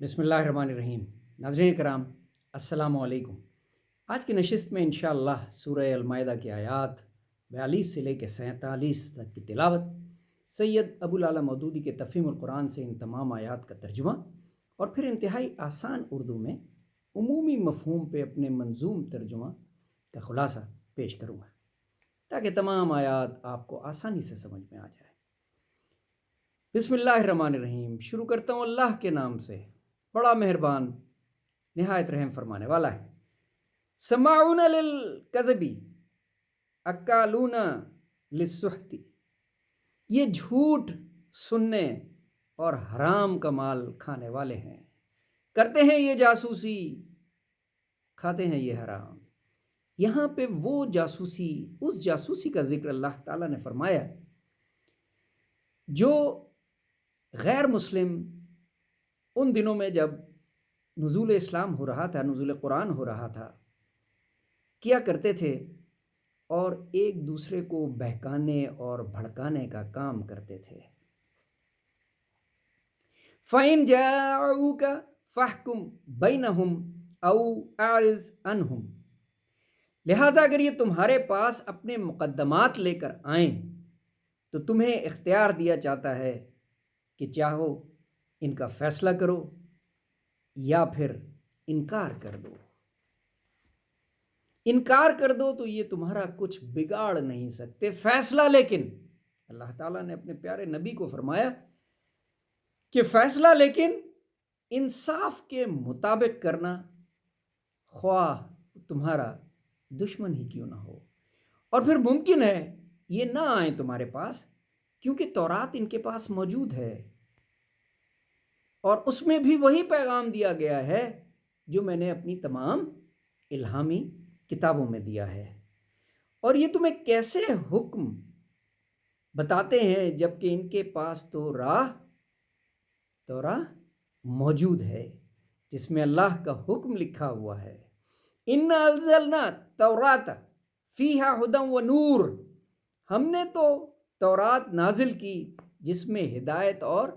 بسم اللہ الرحمن الرحیم۔ ناظرین کرام، السلام علیکم۔ آج کی نشست میں انشاءاللہ سورہ المائدہ کی آیات 42 سے لے کے 47 تک کی تلاوت، سید ابو العلا مودودی کے تفہیم القرآن سے ان تمام آیات کا ترجمہ اور پھر انتہائی آسان اردو میں عمومی مفہوم پہ اپنے منظوم ترجمہ کا خلاصہ پیش کروں گا تاکہ تمام آیات آپ کو آسانی سے سمجھ میں آ جائے۔ بسم اللہ الرحمن الرحیم۔ شروع کرتا ہوں اللہ کے نام سے، بڑا مہربان نہایت رحم فرمانے والا ہے۔ سماعون للکذبی اکالون للسحت، یہ جھوٹ سننے اور حرام کا مال کھانے والے ہیں، کرتے ہیں یہ جاسوسی، کھاتے ہیں یہ حرام۔ یہاں پہ وہ جاسوسی، اس جاسوسی کا ذکر اللہ تعالیٰ نے فرمایا جو غیر مسلم ان دنوں میں جب نزول اسلام ہو رہا تھا، نزول قرآن ہو رہا تھا، کیا کرتے تھے اور ایک دوسرے کو بہکانے اور بھڑکانے کا کام کرتے تھے۔ فَإِن جَاءُوكَ فَاحْكُم بَيْنَهُمْ أَوْ أَعْرِضْ عَنْهُمْ، لہٰذا اگر یہ تمہارے پاس اپنے مقدمات لے کر آئیں تو تمہیں اختیار دیا جاتا ہے کہ چاہو ان کا فیصلہ کرو یا پھر انکار کر دو۔ انکار کر دو تو یہ تمہارا کچھ بگاڑ نہیں سکتے، فیصلہ لیکن اللہ تعالیٰ نے اپنے پیارے نبی کو فرمایا کہ فیصلہ لیکن انصاف کے مطابق کرنا، خواہ تمہارا دشمن ہی کیوں نہ ہو۔ اور پھر ممکن ہے یہ نہ آئیں تمہارے پاس کیونکہ تورات ان کے پاس موجود ہے اور اس میں بھی وہی پیغام دیا گیا ہے جو میں نے اپنی تمام الہامی کتابوں میں دیا ہے۔ اور یہ تمہیں کیسے حکم بتاتے ہیں جبکہ ان کے پاس تو راہ موجود ہے جس میں اللہ کا حکم لکھا ہوا ہے۔ اِنَّا أَنزَلْنَا التَّوْرَاةَ فِيهَا هُدًى وَنُورٌ، ہم نے تو تورات نازل کی جس میں ہدایت اور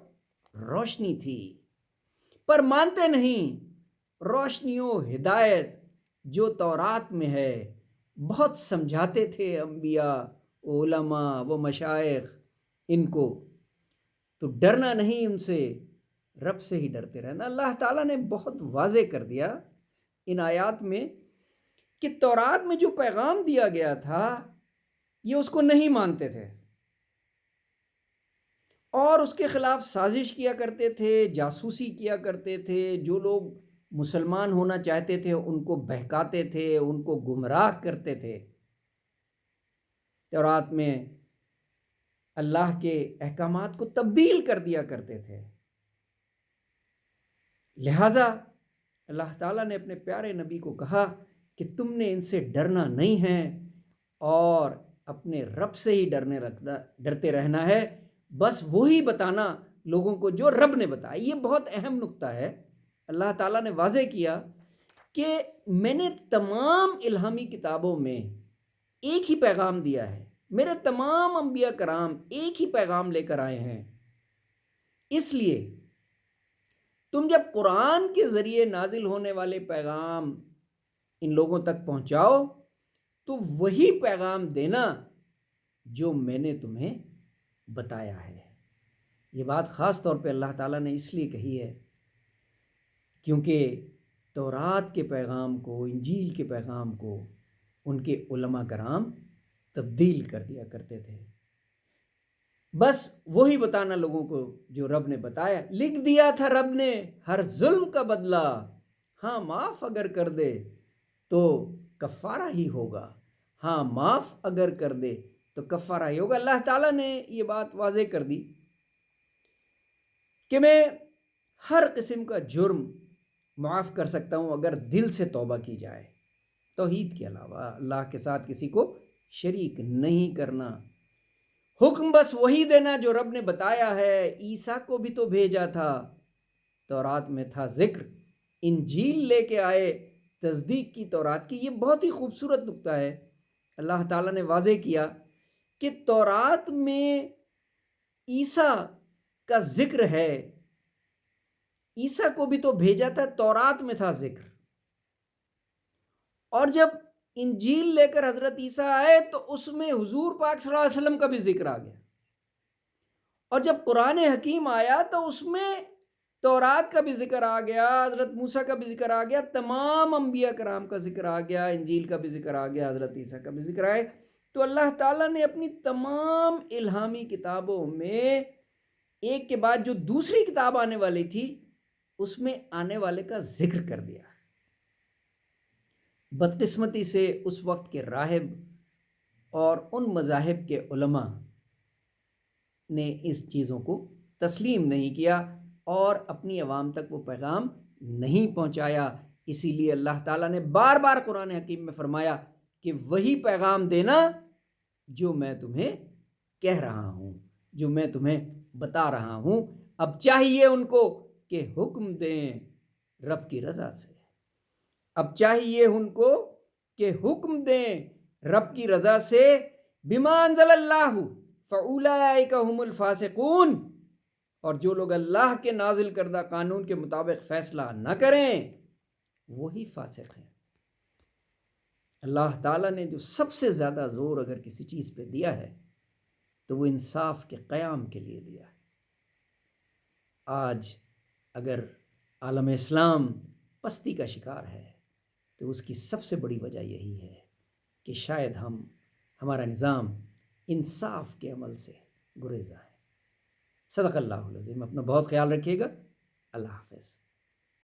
روشنی تھی، پر مانتے نہیں۔ روشنی و ہدایت جو تورات میں ہے بہت سمجھاتے تھے انبیاء، علماء و مشائخ ان کو، تو ڈرنا نہیں ان سے، رب سے ہی ڈرتے رہنا۔ اللہ تعالیٰ نے بہت واضح کر دیا ان آیات میں کہ تورات میں جو پیغام دیا گیا تھا یہ اس کو نہیں مانتے تھے اور اس کے خلاف سازش کیا کرتے تھے، جاسوسی کیا کرتے تھے، جو لوگ مسلمان ہونا چاہتے تھے ان کو بہکاتے تھے، ان کو گمراہ کرتے تھے۔ تورات میں اللہ کے احکامات کو تبدیل کر دیا کرتے تھے۔ لہٰذا اللہ تعالیٰ نے اپنے پیارے نبی کو کہا کہ تم نے ان سے ڈرنا نہیں ہے اور اپنے رب سے ہی ڈرتے رہنا ہے، بس وہی بتانا لوگوں کو جو رب نے بتایا۔ یہ بہت اہم نقطہ ہے۔ اللہ تعالیٰ نے واضح کیا کہ میں نے تمام الہامی کتابوں میں ایک ہی پیغام دیا ہے، میرے تمام انبیاء کرام ایک ہی پیغام لے کر آئے ہیں، اس لیے تم جب قرآن کے ذریعے نازل ہونے والے پیغام ان لوگوں تک پہنچاؤ تو وہی پیغام دینا جو میں نے تمہیں بتایا ہے۔ یہ بات خاص طور پہ اللہ تعالیٰ نے اس لیے کہی ہے کیونکہ تورات کے پیغام کو، انجیل کے پیغام کو ان کے علماء کرام تبدیل کر دیا کرتے تھے۔ بس وہی بتانا لوگوں کو جو رب نے بتایا۔ لکھ دیا تھا رب نے ہر ظلم کا بدلہ، ہاں معاف اگر کر دے تو کفارہ ہی ہوگا، ہاں معاف اگر کر دے تو کفارہ ہی ہوگا۔ اللہ تعالیٰ نے یہ بات واضح کر دی کہ میں ہر قسم کا جرم معاف کر سکتا ہوں اگر دل سے توبہ کی جائے، توحید کے علاوہ اللہ کے ساتھ کسی کو شریک نہیں کرنا۔ حکم بس وہی دینا جو رب نے بتایا ہے۔ عیسیٰ کو بھی تو بھیجا تھا، تورات میں تھا ذکر، انجیل لے کے آئے، تصدیق کی تورات کی۔ یہ بہت ہی خوبصورت نقطہ ہے۔ اللہ تعالیٰ نے واضح کیا کہ تورات میں عیسیٰ کا ذکر ہے عیسیٰ کو بھی تو بھیجا تھا، تورات میں تھا ذکر، اور جب انجیل لے کر حضرت عیسیٰ آئے تو اس میں حضور پاک صلی اللہ علیہ وسلم کا بھی ذکر آ گیا، اور جب قرآن حکیم آیا تو اس میں تورات کا بھی ذکر آ گیا، حضرت موسیٰ کا بھی ذکر آ گیا، تمام انبیاء کرام کا ذکر آ گیا، انجیل کا بھی ذکر آ گیا، حضرت عیسیٰ کا بھی ذکر آئے۔ تو اللہ تعالیٰ نے اپنی تمام الہامی کتابوں میں ایک کے بعد جو دوسری کتاب آنے والی تھی اس میں آنے والے کا ذکر کر دیا۔ بدقسمتی سے اس وقت کے راہب اور ان مذاہب کے علماء نے اس چیزوں کو تسلیم نہیں کیا اور اپنی عوام تک وہ پیغام نہیں پہنچایا۔ اسی لیے اللہ تعالیٰ نے بار بار قرآن حکیم میں فرمایا کہ وہی پیغام دینا جو میں تمہیں کہہ رہا ہوں، جو میں تمہیں بتا رہا ہوں۔ اب چاہیے ان کو کہ حکم دیں رب کی رضا سے، اب چاہیے ان کو کہ حکم دیں رب کی رضا سے، بما انزل اللہ فاولئک هم الفاسقون، اور جو لوگ اللہ کے نازل کردہ قانون کے مطابق فیصلہ نہ کریں وہی فاسق ہیں۔ اللہ تعالیٰ نے جو سب سے زیادہ زور اگر کسی چیز پہ دیا ہے تو وہ انصاف کے قیام کے لیے دیا ہے۔ آج اگر عالم اسلام پستی کا شکار ہے تو اس کی سب سے بڑی وجہ یہی ہے کہ شاید ہمارا نظام انصاف کے عمل سے گریزاں ہے۔ صدق اللہ العظیم۔ اپنا بہت خیال رکھیے گا۔ اللہ حافظ۔